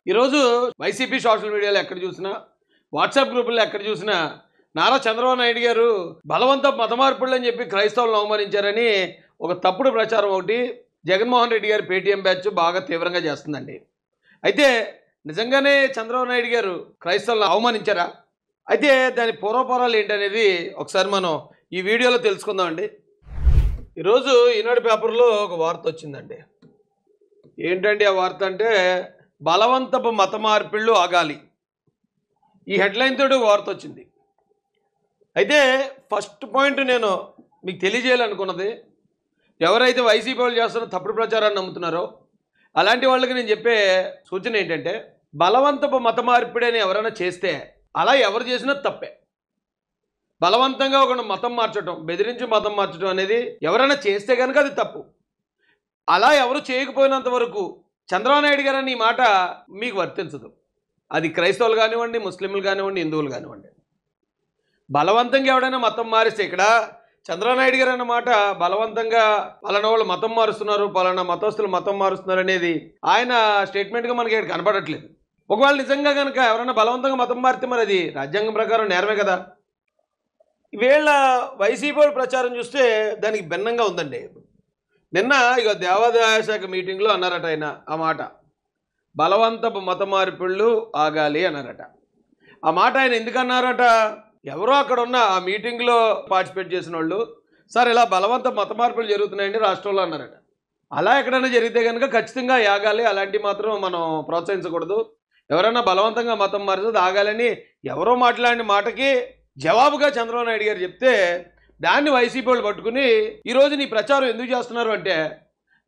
ఈరోజు YCP social మీడియాలో ఎక్కడ చూసినా, వాట్సాప్ గ్రూపుల్లో ఎక్కడ చూసినా నారా చంద్రబాబు నాయుడు గారు బలవంత మత మార్పుళ్ళు అని చెప్పి క్రైస్తవులను అవమానించారని ఒక తప్పుడు ప్రచారం ఒకటి జగన్మోహన్ రెడ్డి గారి పేటీఎం బ్యాచ్ బాగా తీవ్రంగా చేస్తుందండి. అయితే నిజంగానే చంద్రబాబు నాయుడు గారు క్రైస్తవులను అవమానించారా? అయితే దాని పూర్వపరాలు ఏంటనేది ఒకసారి మనం ఈ వీడియోలో తెలుసుకుందామండి. ఈరోజు ఈనాడు పేపర్లో ఒక వార్త వచ్చిందండి. ఏంటండి ఆ వార్త అంటే, బలవంతపు మత మార్పిళ్ళు ఆగాలి, ఈ హెడ్లైన్ తోటి వార్త వచ్చింది. అయితే ఫస్ట్ పాయింట్ నేను మీకు తెలియజేయాలనుకున్నది, ఎవరైతే వైసీపీ వాళ్ళు చేస్తున్న తప్పుడు ప్రచారాన్ని నమ్ముతున్నారో అలాంటి వాళ్ళకి నేను చెప్పే సూచన ఏంటంటే, బలవంతపు మత మార్పిడి ఎవరైనా చేస్తే అలా ఎవరు చేసినా తప్పే. బలవంతంగా ఒక మతం మార్చడం, బెదిరించి మతం మార్చడం అనేది ఎవరైనా చేస్తే కనుక అది తప్పు. అలా ఎవరు చేయకపోయినంత వరకు చంద్రబాబు నాయుడు గారు అనే మాట మీకు వర్తించదు. అది క్రైస్తవులు కానివ్వండి, ముస్లింలు కానివ్వండి, హిందువులు కానివ్వండి. బలవంతంగా ఎవడైనా మతం మారిస్తే, ఇక్కడ చంద్రబాబు నాయుడు గారు అన్నమాట బలవంతంగా పలానా వాళ్ళు మతం మారుస్తున్నారు, పలానా మతస్థులు మతం మారుస్తున్నారు అనేది ఆయన స్టేట్మెంట్గా మనకి ఇక్కడ కనపడట్లేదు. ఒకవేళ నిజంగా కనుక ఎవరైనా బలవంతంగా మతం మారితే మరి అది రాజ్యాంగం ప్రకారం నేరమే కదా. వీళ్ళ వైసీపీ ప్రచారం చూస్తే దానికి భిన్నంగా ఉందండి. నిన్న ఇక దేవాదాయ శాఖ మీటింగ్లో అన్నారట ఆయన ఆ మాట, బలవంతపు మత మార్పుళ్ళు ఆగాలి అన్నారట. ఆ మాట ఆయన ఎందుకు అన్నారట? ఎవరో అక్కడ ఉన్న ఆ మీటింగ్లో పార్టిసిపేట్ చేసిన వాళ్ళు, సార్ ఇలా బలవంత మత మార్పులు జరుగుతున్నాయండి రాష్ట్రంలో అన్నారట. అలా ఎక్కడైనా జరిగితే కనుక ఖచ్చితంగా ఆగాలి, అలాంటివి మాత్రం మనం ప్రోత్సహించకూడదు. ఎవరైనా బలవంతంగా మతం మారితే ఆగాలని ఎవరో మాట్లాడిన మాటకి జవాబుగా చంద్రబాబు నాయుడు గారు చెప్తే, దాన్ని వైసీపీ వాళ్ళు పట్టుకుని ఈరోజు నీ ప్రచారం ఎందుకు చేస్తున్నారు అంటే,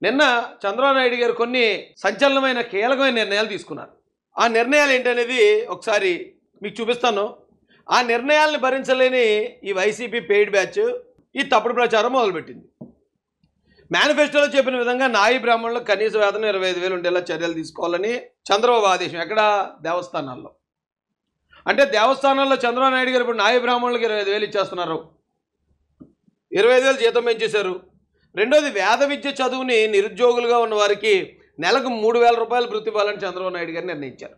నిన్న చంద్రబాబు నాయుడు గారు కొన్ని సంచలనమైన కీలకమైన నిర్ణయాలు తీసుకున్నారు. ఆ నిర్ణయాలు ఏంటనేది ఒకసారి మీకు చూపిస్తాను. ఆ నిర్ణయాలను భరించలేని ఈ వైసీపీ పెయిడ్ బ్యాచ్ ఈ తప్పుడు ప్రచారం మొదలుపెట్టింది. మేనిఫెస్టోలో చెప్పిన విధంగా నాయి బ్రాహ్మణులకు కనీస వేతనం 25,000 ఉండేలా చర్యలు తీసుకోవాలని చంద్రబాబు ఆదేశం. ఎక్కడ? దేవస్థానాల్లో. అంటే దేవస్థానాల్లో చంద్రబాబు నాయుడు గారు ఇప్పుడు నాయి బ్రాహ్మణులకు 25,000 ఇచ్చేస్తున్నారు, 25,000 జీతం పెంచేశారు. రెండోది, వేద విద్య చదువుని నిరుద్యోగులుగా ఉన్న వారికి నెలకు 3,000 రూపాయలు భృతి ఇవ్వాలని చంద్రబాబు నాయుడు గారు నిర్ణయించారు.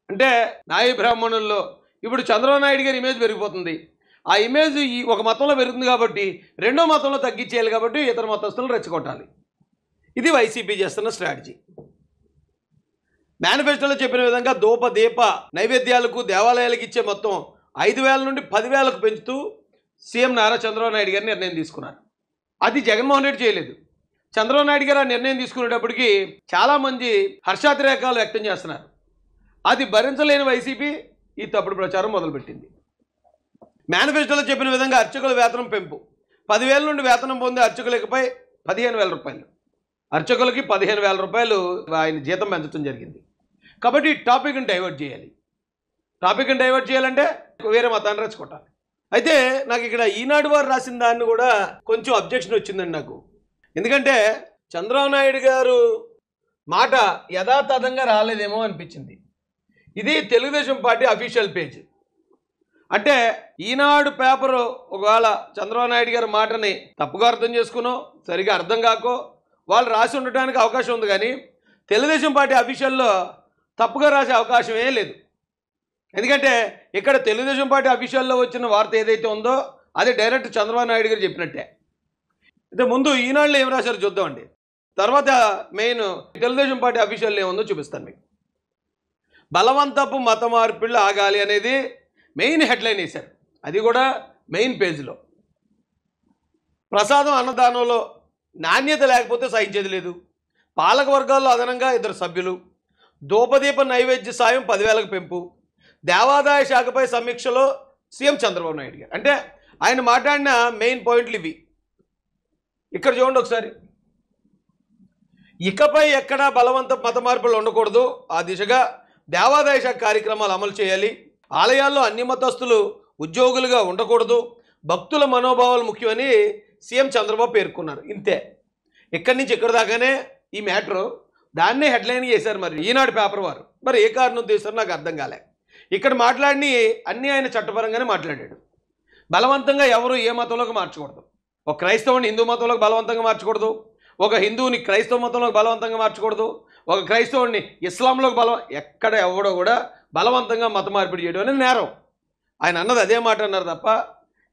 అంటే నాయి బ్రాహ్మణుల్లో ఇప్పుడు చంద్రబాబు నాయుడు గారి ఇమేజ్ పెరిగిపోతుంది. ఆ ఇమేజ్ ఈ ఒక మతంలో పెరుగుతుంది కాబట్టి రెండో మతంలో తగ్గించేయాలి, కాబట్టి ఇతర మతస్థులను రెచ్చగొట్టాలి. ఇది వైసీపీ చేస్తున్న స్ట్రాటజీ. మేనిఫెస్టోలో చెప్పిన విధంగా దూప దీప నైవేద్యాలకు దేవాలయాలకు ఇచ్చే మొత్తం 5,000 నుండి 10,000కు పెంచుతూ సీఎం నారా చంద్రబాబు నాయుడు గారు నిర్ణయం తీసుకున్నారు. అది జగన్మోహన్ రెడ్డి చేయలేదు. చంద్రబాబు నాయుడు గారు ఆ నిర్ణయం తీసుకునేటప్పటికి చాలామంది హర్షాతిరేకాలు వ్యక్తం చేస్తున్నారు. అది భరించలేని వైసీపీ ఈ తప్పుడు ప్రచారం మొదలుపెట్టింది. మేనిఫెస్టోలో చెప్పిన విధంగా అర్చకుల వేతనం పెంపు, 10,000 నుండి వేతనం పొందే అర్చకులపై 15,000 రూపాయలు, అర్చకులకి 15,000 రూపాయలు ఆయన జీతం పెంచడం జరిగింది. కాబట్టి టాపిక్ని డైవర్ట్ చేయాలి. టాపిక్ని డైవర్ట్ చేయాలంటే వేరే మతాన్ని రెచ్చగొట్టాలి. అయితే నాకు ఇక్కడ ఈనాడు వారు రాసిన దాన్ని కూడా కొంచెం అబ్జెక్షన్ వచ్చిందండి నాకు. ఎందుకంటే చంద్రబాబు నాయుడు గారు మాట యథాతథంగా రాలేదేమో అనిపించింది. ఇది తెలుగుదేశం పార్టీ అఫీషియల్ పేజ్. అంటే ఈనాడు పేపరు ఒకవేళ చంద్రబాబు నాయుడు గారి మాటని తప్పుగా అర్థం చేసుకునో సరిగా అర్థం కాకో వాళ్ళు రాసి ఉండటానికి అవకాశం ఉంది, కానీ తెలుగుదేశం పార్టీ అఫీషియల్లో తప్పుగా రాసే అవకాశమే లేదు. ఎందుకంటే ఇక్కడ తెలుగుదేశం పార్టీ అఫీషియల్లో వచ్చిన వార్త ఏదైతే ఉందో అది డైరెక్ట్ చంద్రబాబు నాయుడు గారు చెప్పినట్టే. అయితే ముందు ఈనాడులో ఏం రాశారో చూద్దామండి, తర్వాత మెయిన్ తెలుగుదేశం పార్టీ అఫీషియల్లో ఏముందో చూపిస్తాను మీకు. బలవంతపు మత మార్పిళ్ళు ఆగాలి అనేది మెయిన్ హెడ్లైన్ వేశారు, అది కూడా మెయిన్ పేజీలో. ప్రసాదం అన్నదానంలో నాణ్యత లేకపోతే సహించేది లేదు, పాలక వర్గాల్లో అదనంగా 2 సభ్యులు, ధూపదీప నైవేద్య సాయం 10,000కు పెంపు, దేవాదాయ శాఖపై సమీక్షలో సీఎం చంద్రబాబు నాయుడు గారు. అంటే ఆయన మాట్లాడిన మెయిన్ పాయింట్లు ఇవి. ఇక్కడ చూడండి ఒకసారి. ఇకపై ఎక్కడా బలవంత మత మార్పులు ఉండకూడదు, ఆ దిశగా దేవాదాయ శాఖ కార్యక్రమాలు అమలు చేయాలి, ఆలయాల్లో అన్ని మతస్థులు ఉద్యోగులుగా ఉండకూడదు, భక్తుల మనోభావాలు ముఖ్యమని సీఎం చంద్రబాబు పేర్కొన్నారు. ఇంతే, ఇక్కడి నుంచి ఇక్కడ దాకానే ఈ మ్యాటరు. దాన్నే హెడ్లైన్ చేశారు మరి ఈనాడు పేపర్ వారు. మరి ఏ కారణం తీస్తారో నాకు అర్థం కాలే. ఇక్కడ మాట్లాడి అన్నీ ఆయన చట్టపరంగానే మాట్లాడాడు. బలవంతంగా ఎవరు ఏ మతంలోకి మార్చకూడదు, ఒక క్రైస్తవుని హిందూ మతంలోకి బలవంతంగా మార్చకూడదు, ఒక హిందువుని క్రైస్తవ మతంలోకి బలవంతంగా మార్చకూడదు, ఒక క్రైస్తవుడిని ఇస్లాంలోకి ఎక్కడ ఎవడో కూడా బలవంతంగా మత మార్పిడి చేయడం అనేది నేరం. ఆయన అన్నది అదే మాట అన్నారు తప్ప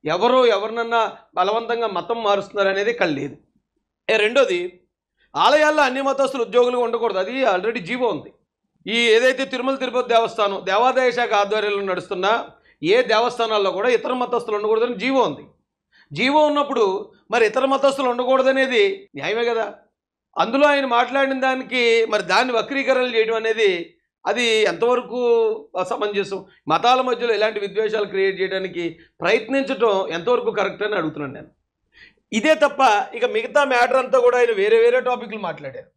ఎవరో ఎవరినన్నా బలవంతంగా మతం మారుస్తున్నారు అనేది ఇక్కడ లేదు. రెండోది, ఆలయాల్లో అన్ని మతస్థులు ఉద్యోగులుగా ఉండకూడదు. అది ఆల్రెడీ జీవో ఉంది. ఈ ఏదైతే తిరుమల తిరుపతి దేవస్థానం దేవాదాయ శాఖ ఆధ్వర్యంలో నడుస్తున్న ఏ దేవస్థానాల్లో కూడా ఇతర మతస్థులు ఉండకూడదని జీవో ఉంది. జీవో ఉన్నప్పుడు మరి ఇతర మతస్థులు ఉండకూడదనేది న్యాయమే కదా. అందులో ఆయన మాట్లాడిన దానికి మరి దాన్ని వక్రీకరణలు చేయడం అనేది అది ఎంతవరకు సమంజసం? మతాల మధ్యలో ఇలాంటి విద్వేషాలు క్రియేట్ చేయడానికి ప్రయత్నించడం ఎంతవరకు కరెక్ట్ అని అడుగుతున్నాను నేను. ఇదే తప్ప ఇక మిగతా మ్యాటర్ అంతా కూడా ఆయన వేరే వేరే టాపిక్లు మాట్లాడారు.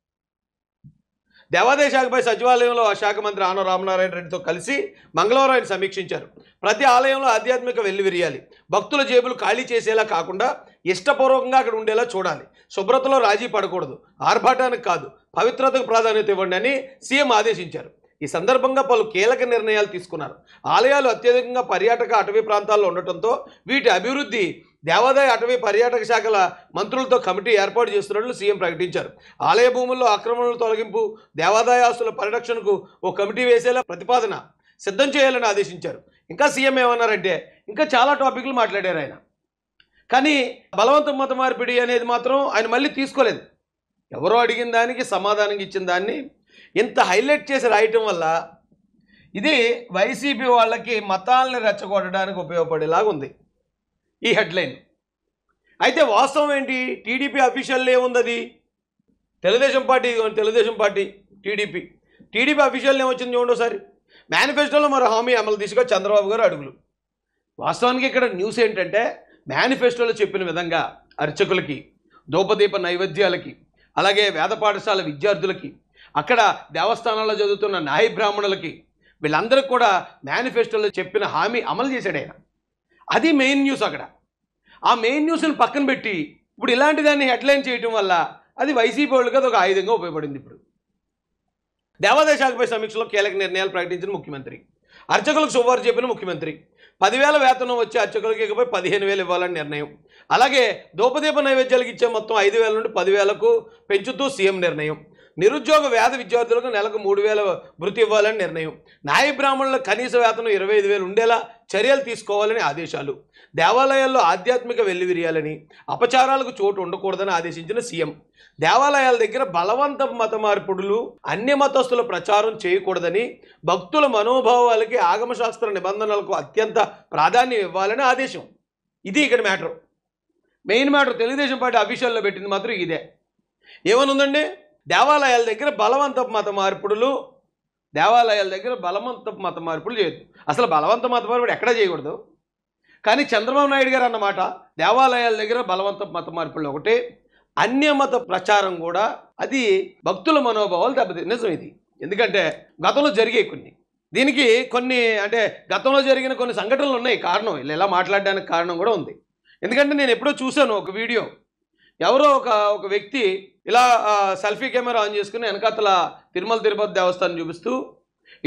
దేవాదాయ శాఖపై సచివాలయంలో ఆ శాఖ మంత్రి ఆనం రామనారాయణ రెడ్డితో కలిసి మంగళవారం ఆయన సమీక్షించారు. ప్రతి ఆలయంలో ఆధ్యాత్మిక వెల్లివిరియాలి, భక్తుల జేబులు ఖాళీ చేసేలా కాకుండా ఇష్టపూర్వకంగా అక్కడ ఉండేలా చూడాలి, శుభ్రతలో రాజీ పడకూడదు, ఆర్భాటానికి కాదు పవిత్రతకు ప్రాధాన్యత ఇవ్వండి అని సీఎం ఆదేశించారు. ఈ సందర్భంగా పలు కీలక నిర్ణయాలు తీసుకున్నారు. ఆలయాలు అత్యధికంగా పర్యాటక అటవీ ప్రాంతాల్లో ఉండటంతో వీటి అభివృద్ధి దేవాదాయ అటవీ పర్యాటక శాఖల మంత్రులతో కమిటీ ఏర్పాటు చేస్తున్నట్లు సీఎం ప్రకటించారు. ఆలయ భూముల్లో ఆక్రమణల తొలగింపు, దేవాదాయ ఆస్తుల పరిరక్షణకు ఓ కమిటీ వేసేలా ప్రతిపాదన సిద్ధం చేయాలని ఆదేశించారు. ఇంకా సీఎం ఏమన్నారంటే ఇంకా చాలా టాపిక్లు మాట్లాడారు ఆయన. కానీ బలవంతం మత మార్పిడి అనేది మాత్రం ఆయన మళ్ళీ తీసుకోలేదు. ఎవరో అడిగిన దానికి సమాధానం ఇచ్చిన దాన్ని ఇంత హైలైట్ చేసి రాయటం వల్ల ఇది వైసీపీ వాళ్ళకి మతాలని రెచ్చగొట్టడానికి ఉపయోగపడేలాగా ఉంది ఈ హెడ్లైన్. అయితే వాస్తవం ఏంటి? టీడీపీ అఫీషియల్ ఏముంది? అది తెలుగుదేశం పార్టీ టీడీపీ అఫీషియల్ ఏమొచ్చింది చూడండి ఒకసారి. మేనిఫెస్టోలో మరో హామీ అమలు దిశగా చంద్రబాబు గారు అడుగులు. వాస్తవానికి ఇక్కడ న్యూస్ ఏంటంటే మేనిఫెస్టోలో చెప్పిన విధంగా అర్చకులకి, ధూపదీప నైవేద్యాలకి, అలాగే వేద పాఠశాల విద్యార్థులకి, అక్కడ దేవస్థానాల్లో చదువుతున్న నాయ బ్రాహ్మణులకి, వీళ్ళందరికీ కూడా మేనిఫెస్టోలో చెప్పిన హామీ అమలు చేశాడు ఆయన. అది మెయిన్ న్యూస్. అక్కడ ఆ మెయిన్ న్యూస్ని పక్కన పెట్టి ఇప్పుడు ఇలాంటి దాన్ని హెడ్లైన్ చేయడం వల్ల అది వైసీపీ వాళ్ళకి అది ఒక ఆయుధంగా ఉపయోగపడింది. ఇప్పుడు దేవాదాయ శాఖపై సమీక్షలో కీలక నిర్ణయాలు ప్రకటించిన ముఖ్యమంత్రి, అర్చకులకు శుభవార్త చెప్పిన ముఖ్యమంత్రి. 10,000 వేతనం వచ్చే అర్చకులకి ఇకపై 15,000 ఇవ్వాలని నిర్ణయం. అలాగే ధూపదీప నైవేద్యాలకు ఇచ్చే మొత్తం 5,000 నుండి 10,000కు పెంచుతూ సీఎం నిర్ణయం. నిరుద్యోగ వేద విద్యార్థులకు నెలకు 3,000 భృతి ఇవ్వాలని నిర్ణయం. న్యాయ బ్రాహ్మణులకు కనీస వేతనం 25,000 ఉండేలా చర్యలు తీసుకోవాలని ఆదేశాలు. దేవాలయాల్లో ఆధ్యాత్మిక వెల్లివిరియాలని, అపచారాలకు చోటు ఉండకూడదని ఆదేశించిన సీఎం. దేవాలయాల దగ్గర బలవంత మత మార్పుడులు, అన్య మతస్థుల ప్రచారం చేయకూడదని, భక్తుల మనోభావాలకి ఆగమశాస్త్ర నిబంధనలకు అత్యంత ప్రాధాన్యం ఇవ్వాలని ఆదేశం. ఇది ఇక్కడ matter, main matter. Telugu Desam Party అఫీషియల్లో పెట్టింది మాత్రం ఇదే. ఏమనుందండి? దేవాలయాల దగ్గర బలవంతపు మత మార్పుడులు, చేయొద్దు. అసలు బలవంత మత మార్పుడు ఎక్కడా చేయకూడదు. కానీ చంద్రబాబు నాయుడు గారు అన్నమాట దేవాలయాల దగ్గర బలవంతపు మత మార్పులు ఒకటి, అన్యమత ప్రచారం కూడా, అది భక్తుల మనోభావాలు దెబ్బతింది. నిజం ఇది. ఎందుకంటే గతంలో జరిగే దీనికి కొన్ని అంటే గతంలో జరిగిన కొన్ని సంఘటనలు ఉన్నాయి. కారణం ఇలా మాట్లాడడానికి కారణం కూడా ఉంది. ఎందుకంటే నేను ఎప్పుడో చూశాను ఒక వీడియో. ఎవరో ఒక వ్యక్తి ఇలా సెల్ఫీ కెమెరా ఆన్ చేసుకుని వెనకాతల తిరుమల తిరుపతి దేవస్థానం చూపిస్తూ,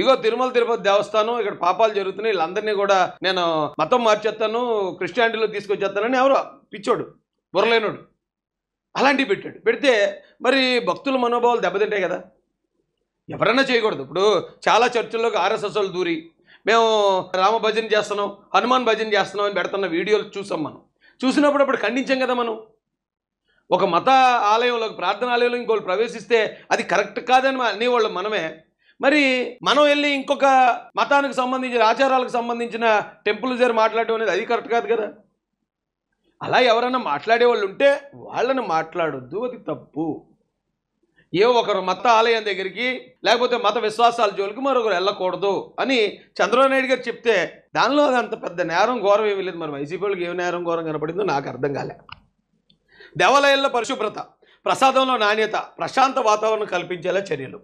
ఇగో తిరుమల తిరుపతి దేవస్థానం, ఇక్కడ పాపాలు జరుగుతున్నాయి, వీళ్ళందరినీ కూడా నేను మతం మార్చేస్తాను, క్రిస్టియానిటీలో తీసుకొచ్చేస్తానని ఎవరో పిచ్చోడు, బుర్రలేనోడు అలాంటివి పెట్టాడు. పెడితే మరి భక్తుల మనోభావాలు దెబ్బతింటాయి కదా. ఎవరైనా చేయకూడదు. ఇప్పుడు చాలా చర్చిల్లోకి ఆర్ఎస్ఎస్ వాళ్ళు దూరి మేము రామ భజన చేస్తున్నాం, హనుమాన్ భజన చేస్తున్నాం అని పెడుతున్న వీడియోలు చూసాం. మనం చూసినప్పుడు అప్పుడు ఖండించాం కదా. మనం ఒక మత ఆలయంలోకి, ప్రార్థనాలయంలో ఇంకోళ్ళు ప్రవేశిస్తే అది కరెక్ట్ కాదని అనేవాళ్ళు మనమే. మరి మనం వెళ్ళి ఇంకొక మతానికి సంబంధించిన ఆచారాలకు సంబంధించిన టెంపుల్ దగ్గర మాట్లాడడం అనేది అది కరెక్ట్ కాదు కదా. అలా ఎవరైనా మాట్లాడేవాళ్ళు ఉంటే వాళ్ళని మాట్లాడొద్దు, అది తప్పు. ఏ ఒకరు మత ఆలయం దగ్గరికి లేకపోతే మత విశ్వాసాల జోలికి మరొకరు వెళ్ళకూడదు అని చంద్రబాబు నాయుడు గారు చెప్తే దానిలో అది అంత పెద్ద నేరం ఘోరం ఏమీ లేదు. మరి వైసీపీ వాళ్ళకి ఏ నేరం ఘోరం కనపడిందో నాకు అర్థం కాలే. దేవాలయాల్లో పరిశుభ్రత, ప్రసాదంలో నాణ్యత, ప్రశాంత వాతావరణం కల్పించేలా చర్యలు.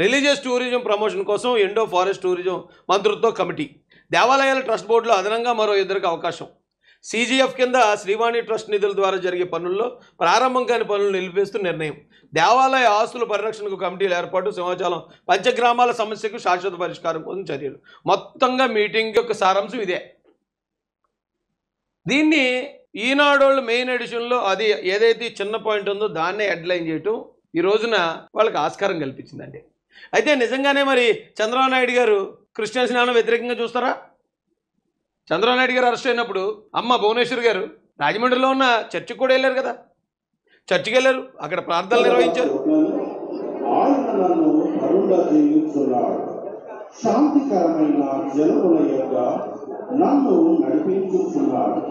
రిలీజియస్ టూరిజం ప్రమోషన్ కోసం ఇండో ఫారెస్ట్ టూరిజం మంత్రిత్వ కమిటీ. దేవాలయాల ట్రస్ట్ బోర్డులో అదనంగా మరో 2కి అవకాశం. CGF కింద శ్రీవాణి ట్రస్ట్ నిధుల ద్వారా జరిగే పనుల్లో ప్రారంభం కాని పనులు నిలిపేస్తూ నిర్ణయం. దేవాలయ ఆస్తుల పరిరక్షణకు కమిటీల ఏర్పాటు. సింహాచలం పంచగ్రామాల సమస్యకు శాశ్వత పరిష్కారం కోసం చర్యలు. మొత్తంగా మీటింగ్ యొక్క సారాంశం ఇదే. దీన్ని ఈనాడోళ్ళు మెయిన్ ఎడిషన్లో అది ఏదైతే చిన్న పాయింట్ ఉందో దాన్నే హెడ్లైన్ చేయటం ఈ రోజున వాళ్ళకి ఆస్కారం కల్పించిందండి. అయితే నిజంగానే మరి చంద్రబాబు నాయుడు గారు క్రిస్టియన్ స్నానం వ్యతిరేకంగా చూస్తారా? చంద్రబాబు నాయుడు గారు అరెస్ట్ అయినప్పుడు అమ్మ భువనేశ్వర్ గారు రాజమండ్రిలో ఉన్న చర్చికి కూడా వెళ్ళారు కదా, చర్చికి వెళ్ళారు, అక్కడ ప్రార్థనలు నిర్వహించారు. శాంతికరమైన జలముల యొక్క నన్ను నడిపించుతున్నాడు.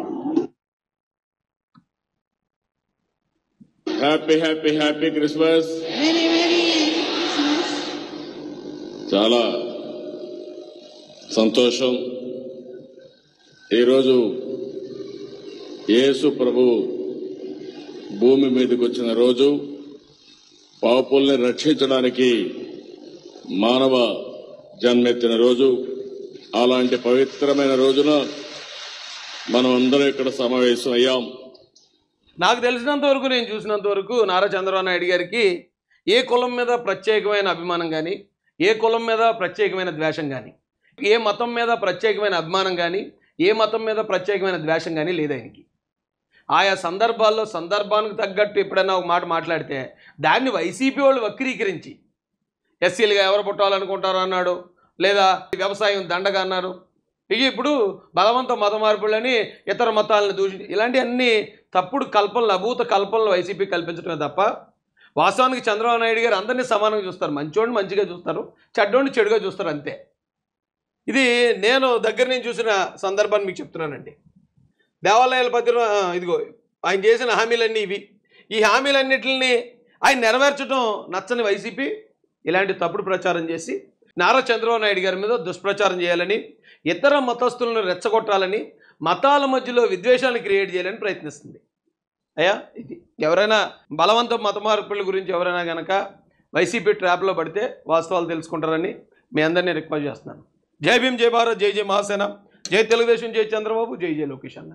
Happy happy happy Christmas. Very very Christmas. చాలా సంతోషం. ఈరోజు యేసు ప్రభు భూమి మీదకి వచ్చిన రోజు, పాపుల్ని రక్షించడానికి మానవ జన్మెత్తిన రోజు. అలాంటి పవిత్రమైన రోజున మనం అందరం ఇక్కడ సమావేశం అయ్యాం. నాకు తెలిసినంత వరకు, నేను చూసినంత వరకు నారా చంద్రబాబు నాయుడు గారికి ఏ కులం మీద ప్రత్యేకమైన అభిమానం కానీ, ఏ కులం మీద ప్రత్యేకమైన ద్వేషం కానీ, ఏ మతం మీద ప్రత్యేకమైన అభిమానం కానీ, ఏ మతం మీద ప్రత్యేకమైన ద్వేషం కానీ లేదు ఆయనకి. ఆయా సందర్భాల్లో సందర్భానికి తగ్గట్టు ఎప్పుడైనా ఒక మాట మాట్లాడితే దాన్ని వైసీపీ వాళ్ళు వక్రీకరించి ఎస్సీలుగా ఎవరు పుట్టాలనుకుంటారు అన్నాడు, లేదా వ్యవసాయం దండగా అన్నారు. ఇక ఇప్పుడు బలవంత మత మార్పులని ఇతర మతాలను దూషి ఇలాంటివన్నీ తప్పుడు కల్పనలు, అభూత కల్పనలు వైసీపీ కల్పించడమే తప్ప వాస్తవానికి చంద్రబాబు నాయుడు గారు అందరినీ సమానంగా చూస్తారు. మంచోడిని మంచిగా చూస్తారు, చెడ్డోడిని చెడుగా చూస్తారు, అంతే. ఇది నేను దగ్గర నుంచి చూసిన సందర్భాన్ని మీకు చెప్తున్నానండి. దేవాలయాల పత్రిక ఇదిగో ఆయన చేసిన హామీలన్నీ ఇవి. ఈ హామీలన్నింటిని ఆయన నెరవేర్చడం నచ్చని వైసీపీ ఇలాంటి తప్పుడు ప్రచారం చేసి నారా చంద్రబాబు నాయుడు గారి మీద దుష్ప్రచారం చేయాలని, ఇతర మతస్థులను రెచ్చగొట్టాలని, మతాల మధ్యలో విద్వేషాలను క్రియేట్ చేయాలని ప్రయత్నిస్తుంది. అయ్యా, ఇది ఎవరైనా బలవంత మత మార్పుల గురించి ఎవరైనా కనుక వైసీపీ ట్రాప్లో పడితే వాస్తవాలు తెలుసుకుంటారని మీ అందరినీ రిక్వెస్ట్ చేస్తున్నాను. జై భీమ్, జై భారత్, జై జై మహాసేన, జై తెలుగుదేశం, జై చంద్రబాబు, జై జై లోకేష్ అన్న.